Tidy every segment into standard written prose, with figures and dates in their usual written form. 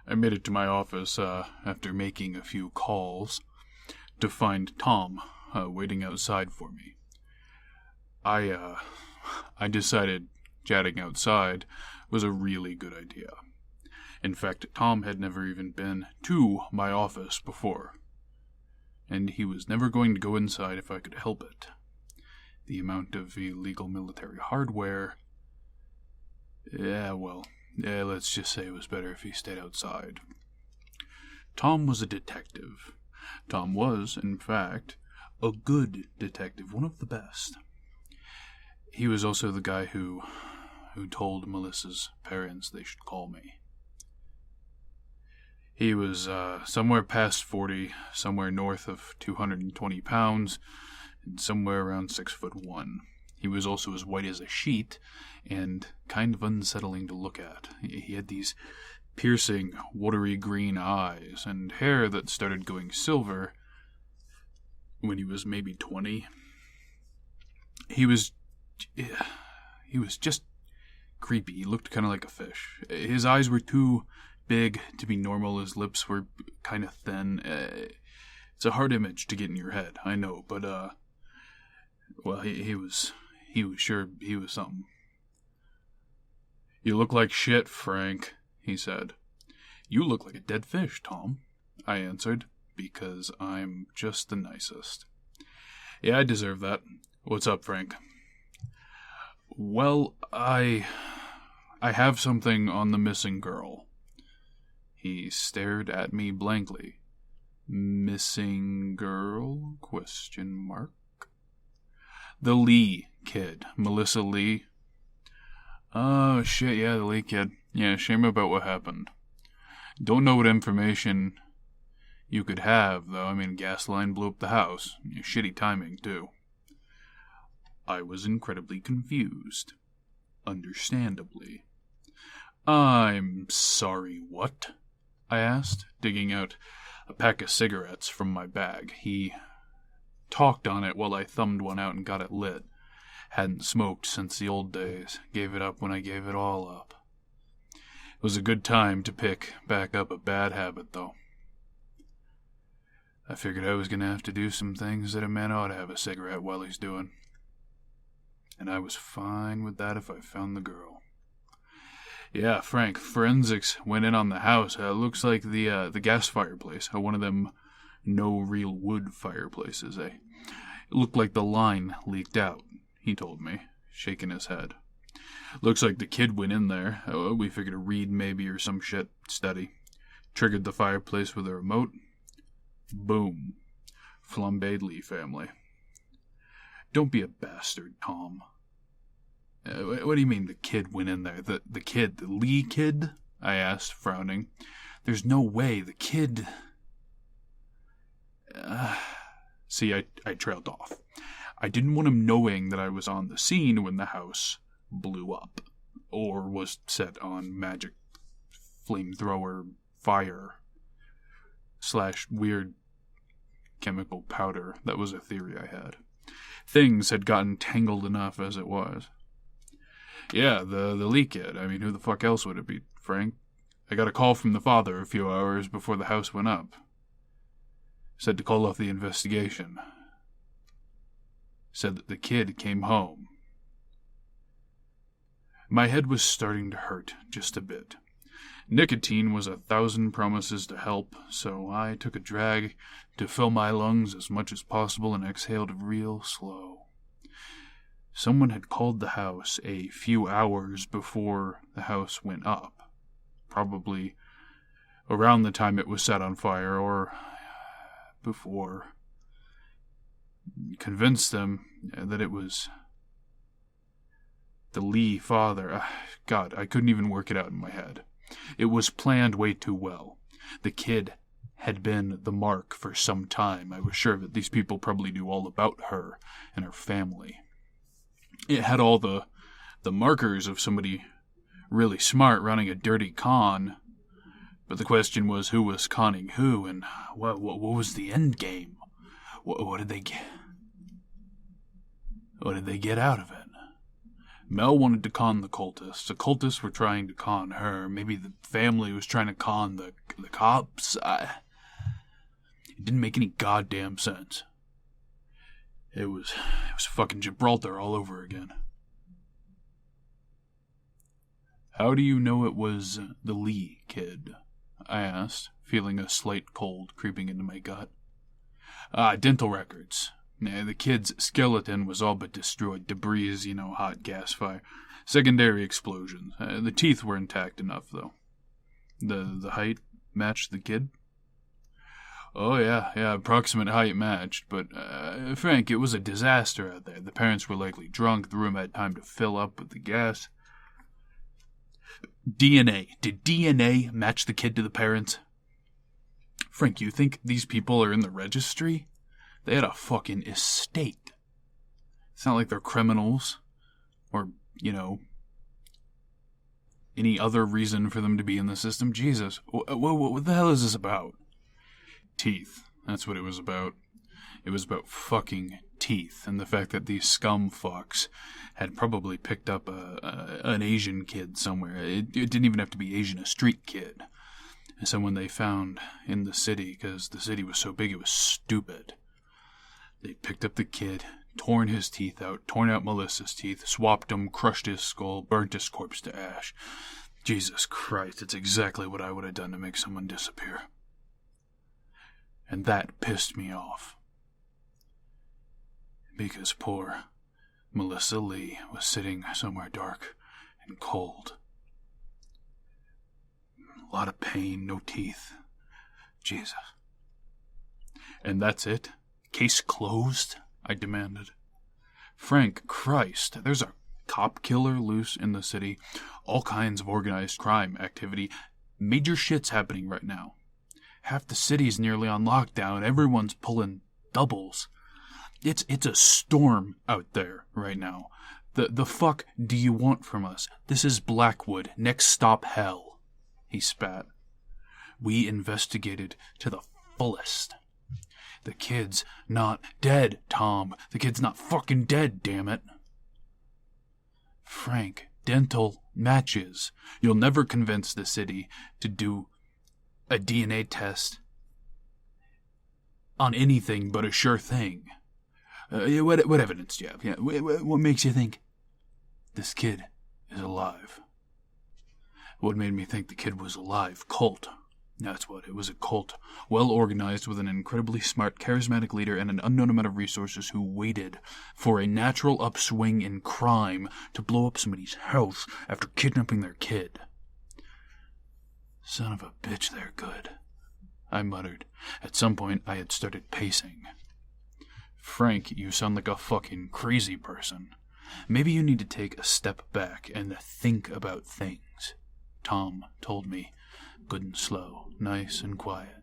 I made it to my office after making a few calls to find Tom waiting outside for me. I decided chatting outside was a really good idea. In fact, Tom had never even been to my office before, and he was never going to go inside if I could help it. The amount of illegal military hardware... let's just say it was better if he stayed outside. Tom was a detective. Tom was, in fact, a good detective, one of the best. He was also the guy who told Melissa's parents they should call me. He was somewhere past 40, somewhere north of 220 pounds, and somewhere around 6'1". He was also as white as a sheet, and kind of unsettling to look at. He had these piercing, watery green eyes, and hair that started going silver when he was maybe 20. He was just creepy. He looked kind of like a fish. His eyes were too big to be normal. His lips were kind of thin. It's a hard image to get in your head, I know, but he was something. "You look like shit, Frank," he said. "You look like a dead fish, Tom," I answered, because I'm just the nicest. "Yeah, I deserve that. What's up, Frank?" "Well, I have something on the missing girl." He stared at me blankly. "Missing girl? ? "The Lee kid, Melissa Lee." "Oh, shit, yeah, the Lee kid. Yeah, shame about what happened. Don't know what information you could have, though. I mean, gas line blew up the house. Shitty timing, too." I was incredibly confused. Understandably. "I'm sorry, what?" I asked, digging out a pack of cigarettes from my bag. He talked on it while I thumbed one out and got it lit. Hadn't smoked since the old days. Gave it up when I gave it all up. It was a good time to pick back up a bad habit, though. I figured I was going to have to do some things that a man ought to have a cigarette while he's doing. And I was fine with that if I found the girl. "Yeah, Frank, forensics went in on the house. Looks like the gas fireplace, one of them no real wood fireplaces, eh? It looked like the line leaked out," he told me, shaking his head. "Looks like the kid went in there. We figured a reed maybe or some shit. Steady. Triggered the fireplace with a remote. Boom. Flambéed Lee family." "Don't be a bastard, Tom." What do you mean the kid went in there? The kid, the Lee kid?" I asked, frowning. "There's no way the kid..." See, I trailed off. I didn't want him knowing that I was on the scene when the house blew up, or was set on magic flamethrower fire / weird chemical powder. That was a theory I had. Things had gotten tangled enough as it was. "Yeah, the Lee kid. I mean, who the fuck else would it be, Frank? I got a call from the father a few hours before the house went up. Said to call off the investigation. Said that the kid came home." My head was starting to hurt just a bit. Nicotine was 1,000 promises to help, so I took a drag to fill my lungs as much as possible and exhaled real slow. Someone had called the house a few hours before the house went up. Probably around the time it was set on fire, or before. Convinced them that it was the Lee father. God, I couldn't even work it out in my head. It was planned way too well. The kid had been the mark for some time. I was sure that these people probably knew all about her and her family. It had all the markers of somebody really smart running a dirty con, but the question was who was conning who, and what was the end game? What did they get? What did they get out of it? Mel wanted to con the cultists. The cultists were trying to con her. Maybe the family was trying to con the cops. It didn't make any goddamn sense. It was fucking Gibraltar all over again. How do you know it was the Lee kid? I asked, feeling a slight cold creeping into my gut. Dental records. The kid's skeleton was all but destroyed. Debris, hot gas fire. Secondary explosions. The teeth were intact enough, though. The height matched the kid? Oh, yeah, approximate height matched. But, Frank, it was a disaster out there. The parents were likely drunk. The room had time to fill up with the gas. DNA. Did DNA match the kid to the parents? Frank, you think these people are in the registry? They had a fucking estate. It's not like they're criminals. Or, any other reason for them to be in the system. Jesus, what the hell is this about? Teeth. That's what it was about. It was about fucking teeth, and the fact that these scum fucks had probably picked up an Asian kid somewhere. It didn't even have to be Asian, a street kid. Someone they found in the city, because the city was so big it was stupid. They picked up the kid, torn his teeth out, torn out Melissa's teeth, swapped them, crushed his skull, burnt his corpse to ash. Jesus Christ, it's exactly what I would have done to make someone disappear. And that pissed me off. Because poor Melissa Lee was sitting somewhere dark and cold. A lot of pain, no teeth. Jesus. And that's it? Case closed? I demanded. Frank, Christ, there's a cop killer loose in the city. All kinds of organized crime activity. Major shit's happening right now. Half the city's nearly on lockdown. Everyone's pulling doubles. It's a storm out there right now. The fuck do you want from us? This is Blackwood. Next stop, hell. He spat. We investigated to the fullest. The kid's not dead, Tom. The kid's not fucking dead, damn it. Frank, dental matches. You'll never convince the city to do a DNA test on anything but a sure thing. What evidence do you have? Yeah, what makes you think this kid is alive? What made me think the kid was alive? Cult. That's what. It was a cult. Well organized, with an incredibly smart, charismatic leader and an unknown amount of resources who waited for a natural upswing in crime to blow up somebody's house after kidnapping their kid. Son of a bitch, they're good, I muttered. At some point, I had started pacing. Frank, you sound like a fucking crazy person. Maybe you need to take a step back and think about things. Tom told me, good and slow, nice and quiet.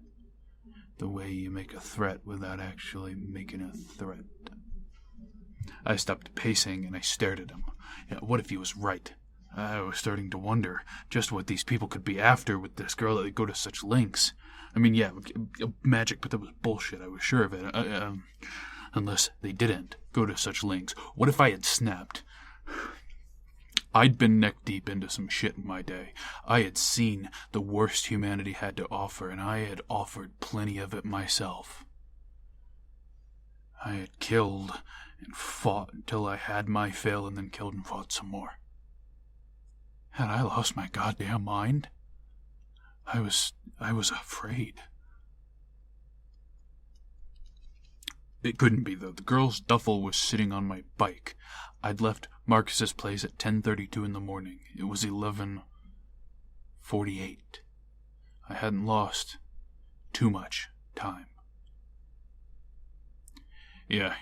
The way you make a threat without actually making a threat. I stopped pacing and I stared at him. What if he was right? I was starting to wonder just what these people could be after with this girl that they go to such lengths. I mean, yeah, magic, but that was bullshit, I was sure of it. Unless they didn't go to such lengths. What if I had snapped? I'd been neck-deep into some shit in my day. I had seen the worst humanity had to offer, and I had offered plenty of it myself. I had killed and fought until I had my fill, and then killed and fought some more. Had I lost my goddamn mind? I was afraid. It couldn't be, though. The girl's duffel was sitting on my bike. I'd left Marcus's place at 10:32 in the morning. It was 11:48. I hadn't lost too much time. Yeah,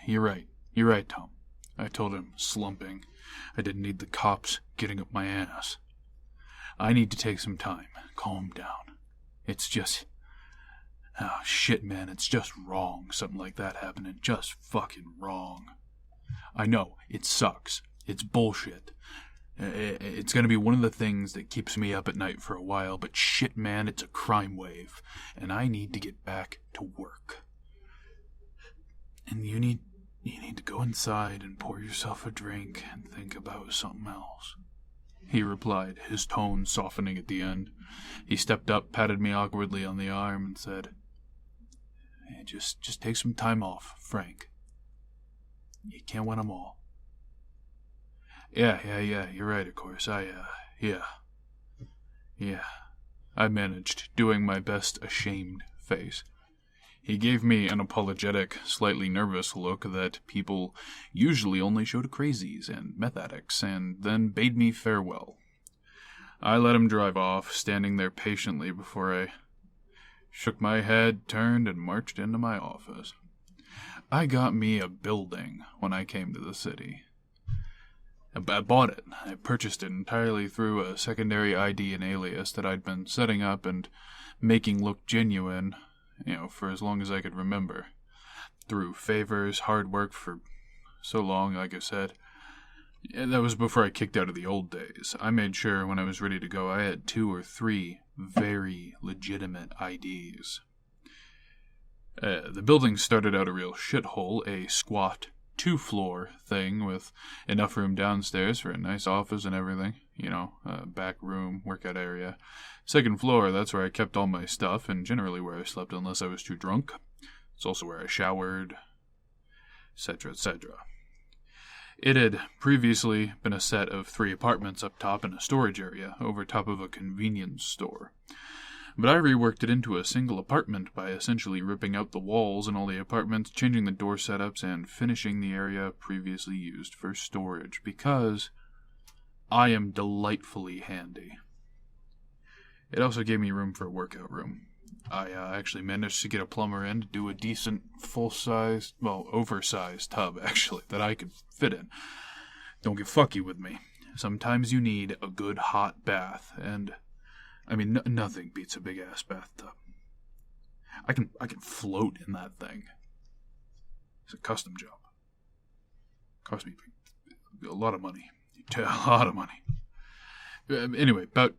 you're right. You're right, Tom. I told him, slumping. I didn't need the cops getting up my ass. I need to take some time. Calm down. It's just... Oh, shit, man, it's just wrong, something like that happening. Just fucking wrong. I know, it sucks. It's bullshit. It's gonna be one of the things that keeps me up at night for a while, but shit, man, it's a crime wave, and I need to get back to work. And you need You need to go inside and pour yourself a drink and think about something else, he replied, his tone softening at the end. He stepped up, patted me awkwardly on the arm, and said, hey, just take some time off, Frank. You can't win them all. Yeah, you're right, of course. Yeah. I managed, doing my best ashamed face. He gave me an apologetic, slightly nervous look that people usually only show to crazies and meth addicts, and then bade me farewell. I let him drive off, standing there patiently before I shook my head, turned, and marched into my office. I got me a building when I came to the city. I bought it. I purchased it entirely through a secondary ID and alias that I'd been setting up and making look genuine, for as long as I could remember. Through favors, hard work for so long, like I said. That was before I kicked out of the old days. I made sure when I was ready to go I had 2 or 3 very legitimate IDs. The building started out a real shithole, a squat 2-floor thing with enough room downstairs for a nice office and everything. Back room, workout area. 2nd floor, that's where I kept all my stuff and generally where I slept unless I was too drunk. It's also where I showered, etc., etc. It had previously been a set of 3 apartments up top and a storage area over top of a convenience store. But I reworked it into a single apartment by essentially ripping out the walls in all the apartments, changing the door setups, and finishing the area previously used for storage, because I am delightfully handy. It also gave me room for a workout room. I actually managed to get a plumber in to do a decent full-sized, oversized tub, actually, that I could fit in. Don't get fucky with me. Sometimes you need a good hot bath, and nothing beats a big-ass bathtub. I can float in that thing. It's a custom job. Cost me a lot of money. A lot of money. Anyway, about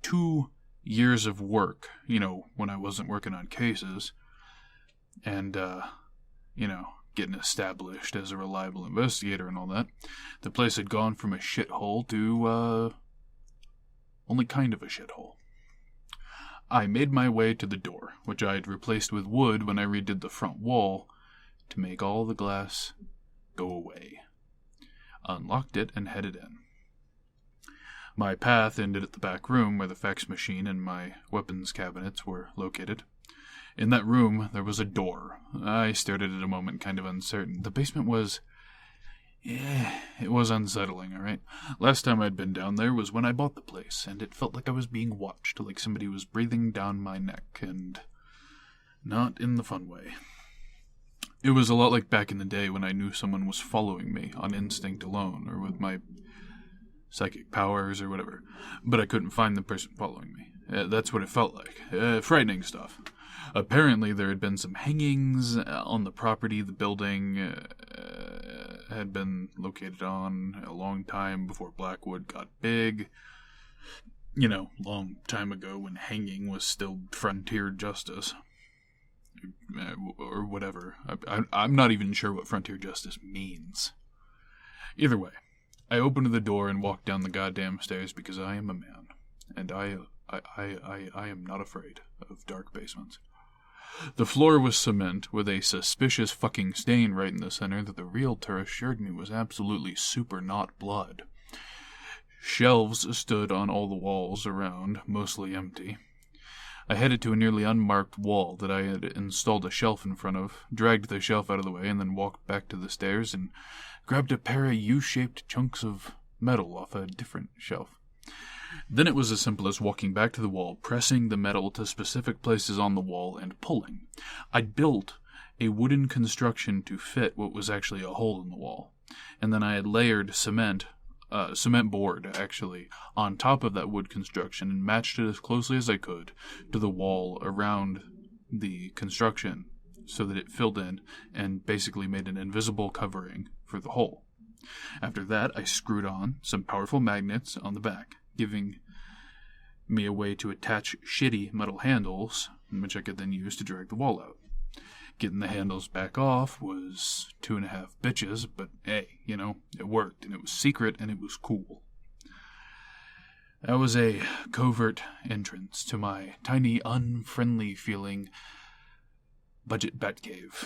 2 years of work, when I wasn't working on cases, and, getting established as a reliable investigator and all that, the place had gone from a shithole to, only kind of a shithole. I made my way to the door, which I had replaced with wood when I redid the front wall to make all the glass go away. Unlocked it and headed in. My path ended at the back room where the fax machine and my weapons cabinets were located. In that room, there was a door. I stared at it a moment, kind of uncertain. The basement was... it was unsettling, all right? Last time I'd been down there was when I bought the place, and it felt like I was being watched, like somebody was breathing down my neck, and not in the fun way. It was a lot like back in the day when I knew someone was following me on instinct alone, or with my psychic powers or whatever, but I couldn't find the person following me. That's what it felt like. Frightening stuff. Apparently there had been some hangings on the property the building had been located on a long time before Blackwood got big. Long time ago when hanging was still frontier justice. Or whatever. I'm not even sure what frontier justice means. Either way, I opened the door and walked down the goddamn stairs because I am a man, and I am not afraid of dark basements. The floor was cement with a suspicious fucking stain right in the center that the realtor assured me was absolutely super not blood. Shelves stood on all the walls around, mostly empty. I headed to a nearly unmarked wall that I had installed a shelf in front of, dragged the shelf out of the way, and then walked back to the stairs and grabbed a pair of U-shaped chunks of metal off a different shelf. Then it was as simple as walking back to the wall, pressing the metal to specific places on the wall, and pulling. I'd built a wooden construction to fit what was actually a hole in the wall, and then I had layered cement board, actually, on top of that wood construction and matched it as closely as I could to the wall around the construction so that it filled in and basically made an invisible covering for the hole. After that, I screwed on some powerful magnets on the back, giving me a way to attach shitty metal handles, which I could then use to drag the wall out. Getting the handles back off was 2.5 bitches, but hey, it worked, and it was secret, and it was cool. That was a covert entrance to my tiny, unfriendly-feeling budget Batcave.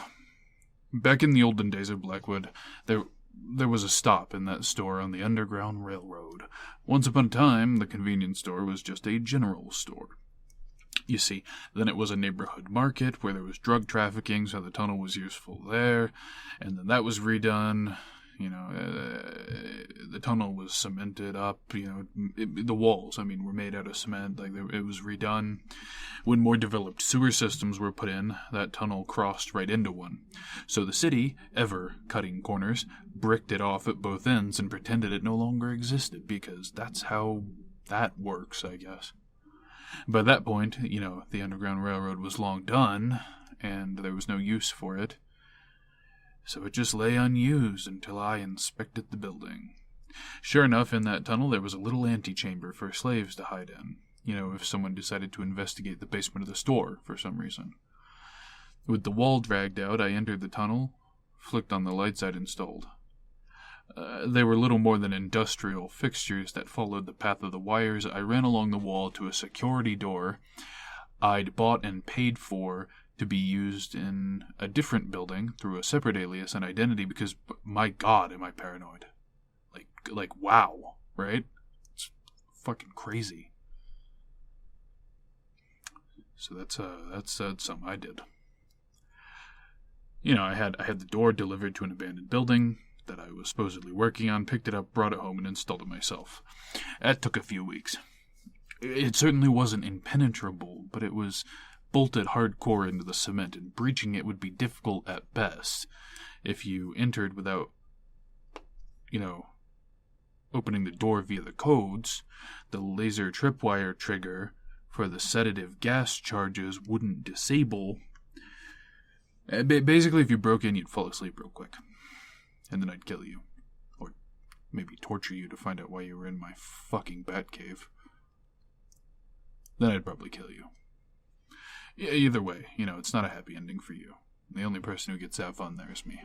Back in the olden days of Blackwood, there was a stop in that store on the Underground Railroad. Once upon a time, the convenience store was just a general store. You see, then it was a neighborhood market where there was drug trafficking, so the tunnel was useful there, and then that was redone. The tunnel was cemented up, the walls, were made out of cement, it was redone. When more developed sewer systems were put in, that tunnel crossed right into one. So the city, ever cutting corners, bricked it off at both ends and pretended it no longer existed, because that's how that works, I guess. By that point, the Underground Railroad was long done, and there was no use for it. So it just lay unused until I inspected the building. Sure enough, in that tunnel there was a little antechamber for slaves to hide in, if someone decided to investigate the basement of the store for some reason. With the wall dragged out, I entered the tunnel, flicked on the lights I'd installed. They were little more than industrial fixtures that followed the path of the wires. I ran along the wall to a security door I'd bought and paid for to be used in a different building through a separate alias and identity, because, my God, am I paranoid. Like wow, right? It's fucking crazy. So that's something I did. I had the door delivered to an abandoned building that I was supposedly working on, picked it up, brought it home, and installed it myself. That took a few weeks. It certainly wasn't impenetrable, but it was bolted hardcore into the cement, and breaching it would be difficult at best. If you entered without, opening the door via the codes, the laser tripwire trigger for the sedative gas charges wouldn't disable. Basically, if you broke in, you'd fall asleep real quick. And then I'd kill you. Or maybe torture you to find out why you were in my fucking Batcave. Then I'd probably kill you. Either way, it's not a happy ending for you. The only person who gets to have fun there is me.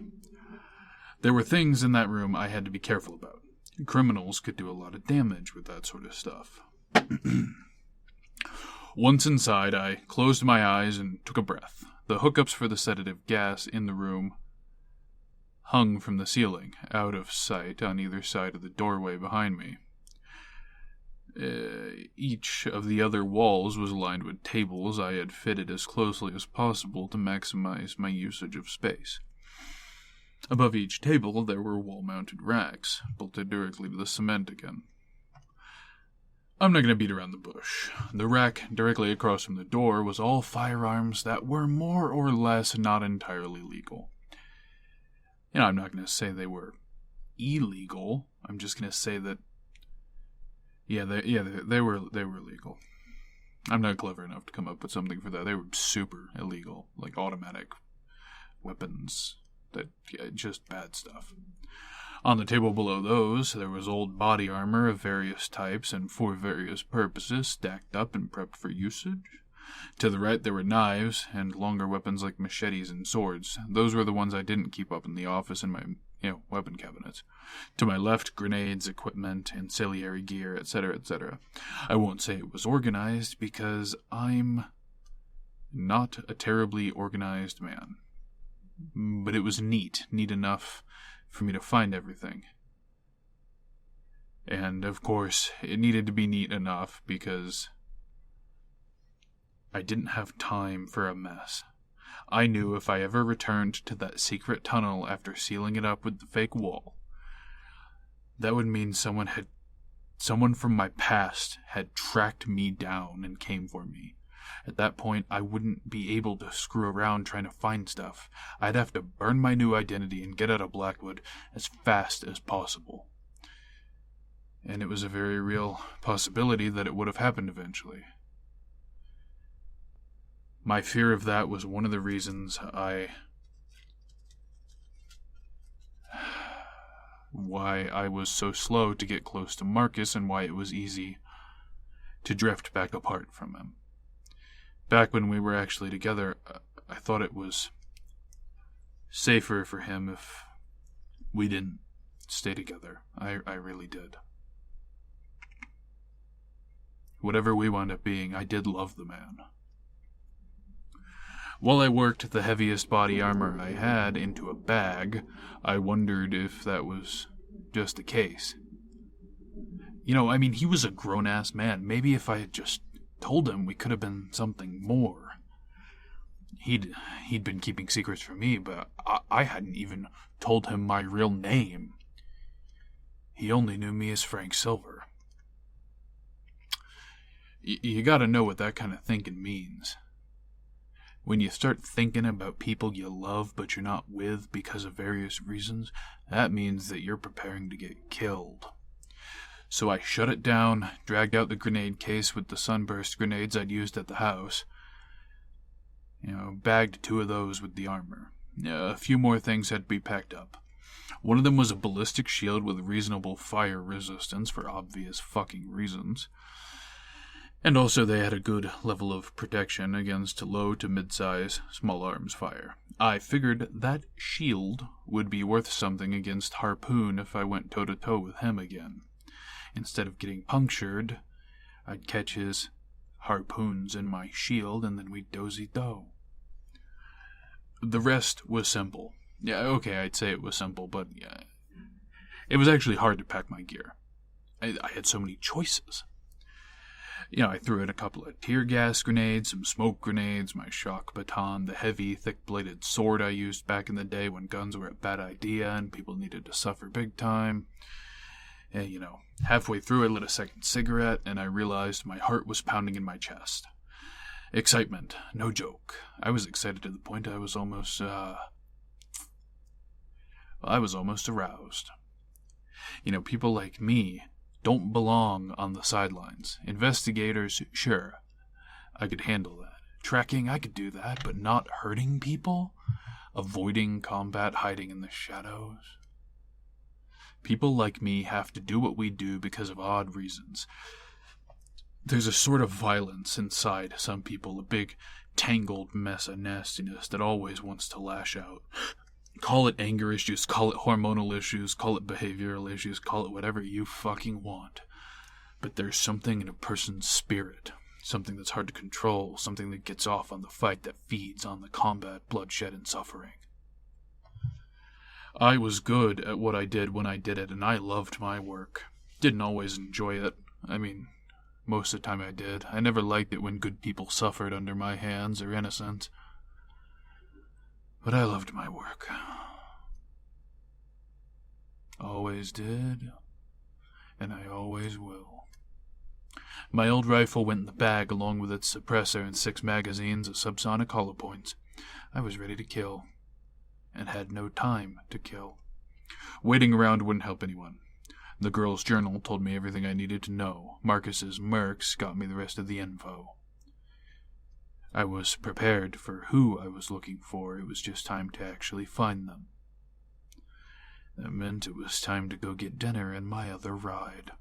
There were things in that room I had to be careful about. Criminals could do a lot of damage with that sort of stuff. Once inside, I closed my eyes and took a breath. The hookups for the sedative gas in the room hung from the ceiling, out of sight on either side of the doorway behind me. Each of the other walls was lined with tables I had fitted as closely as possible to maximize my usage of space. Above each table there were wall-mounted racks, bolted directly to the cement again. I'm not going to beat around the bush. The rack directly across from the door was all firearms that were more or less not entirely legal. I'm not going to say they were illegal. I'm just going to say that they were legal. I'm not clever enough to come up with something for that. They were super illegal, like automatic weapons, just bad stuff. On the table below those, there was old body armor of various types and for various purposes, stacked up and prepped for usage. To the right, there were knives and longer weapons like machetes and swords. Those were the ones I didn't keep up in the office in my weapon cabinets. To my left, grenades, equipment, ancillary gear, etc., etc. I won't say it was organized, because I'm not a terribly organized man. But it was neat enough for me to find everything. And, of course, it needed to be neat enough because I didn't have time for a mess. I knew if I ever returned to that secret tunnel after sealing it up with the fake wall, that would mean someone from my past had tracked me down and came for me. At that point, I wouldn't be able to screw around trying to find stuff. I'd have to burn my new identity and get out of Blackwood as fast as possible. And it was a very real possibility that it would have happened eventually. My fear of that was one of the reasons why I was so slow to get close to Marcus, and why it was easy to drift back apart from him. Back when we were actually together, I thought it was safer for him if we didn't stay together. I really did. Whatever we wound up being, I did love the man. While I worked the heaviest body armor I had into a bag, I wondered if that was just the case. He was a grown-ass man. Maybe if I had just told him, we could have been something more. He'd been keeping secrets from me, but I hadn't even told him my real name. He only knew me as Frank Silver. You gotta know what that kind of thinking means. When you start thinking about people you love but you're not with because of various reasons, that means that you're preparing to get killed. So I shut it down, dragged out the grenade case with the sunburst grenades I'd used at the house. Bagged 2 of those with the armor. A few more things had to be packed up. One of them was a ballistic shield with reasonable fire resistance for obvious fucking reasons. And also they had a good level of protection against low to mid-size small arms fire. I figured that shield would be worth something against Harpoon if I went toe-to-toe with him again. Instead of getting punctured, I'd catch his harpoons in my shield and then we'd dozy-do. The rest was simple. Yeah, okay, I'd say it was simple, but yeah, it was actually hard to pack my gear. I had so many choices. I threw in a couple of tear gas grenades, some smoke grenades, my shock baton, the heavy, thick-bladed sword I used back in the day when guns were a bad idea and people needed to suffer big time. And, halfway through I lit a second cigarette and I realized my heart was pounding in my chest. Excitement, no joke. I was excited to the point I was almost aroused. People like me don't belong on the sidelines. Investigators, sure, I could handle that. Tracking, I could do that, but not hurting people? Avoiding combat, hiding in the shadows? People like me have to do what we do because of odd reasons. There's a sort of violence inside some people, a big, tangled mess of nastiness that always wants to lash out. Call it anger issues, call it hormonal issues, call it behavioral issues, call it whatever you fucking want. But there's something in a person's spirit, something that's hard to control, something that gets off on the fight, that feeds on the combat, bloodshed, and suffering. I was good at what I did when I did it, and I loved my work. Didn't always enjoy it. Most of the time I did. I never liked it when good people suffered under my hands or innocent. But I loved my work. Always did, and I always will. My old rifle went in the bag along with its suppressor and 6 magazines of subsonic hollow points. I was ready to kill, and had no time to kill. Waiting around wouldn't help anyone. The girl's journal told me everything I needed to know. Marcus's mercs got me the rest of the info. I was prepared for who I was looking for. It was just time to actually find them. That meant it was time to go get dinner and my other ride.